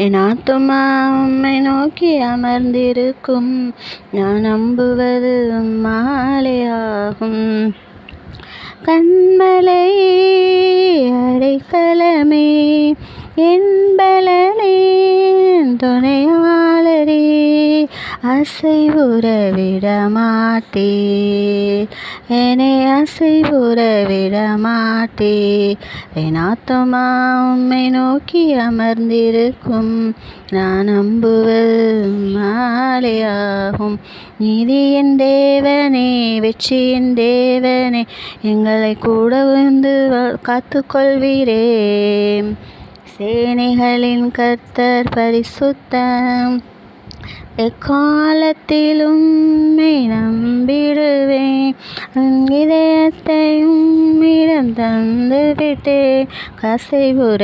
என் ஆத்துமா உம்மை நோக்கி அமர்ந்திருக்கும். நான் நம்புவது உம்மாலேயாகும். கன்மலை அடைக்கலமே, என் பலனே, துணையாளரே, அசைவுற விடமாட்டீர், என்னை அசைவுற விடமாட்டீர். என் ஆத்துமா உம்மை நோக்கி அமர்ந்திருக்கும். நான் நம்புவது உம்மாலேயாகும். நீதியின் தேவனே, வெற்றியின் தேவனே, எங்களை கூட வந்து காத்துக்கொள்வீரே. சேனைகளின் கர்த்தர் பரிசுத்தம், எக்காலத்திலும் உம்மை நம்பிடுவேன். என் இதயத்தை உம்மிடம் தந்து விட்டேன். அசைவுற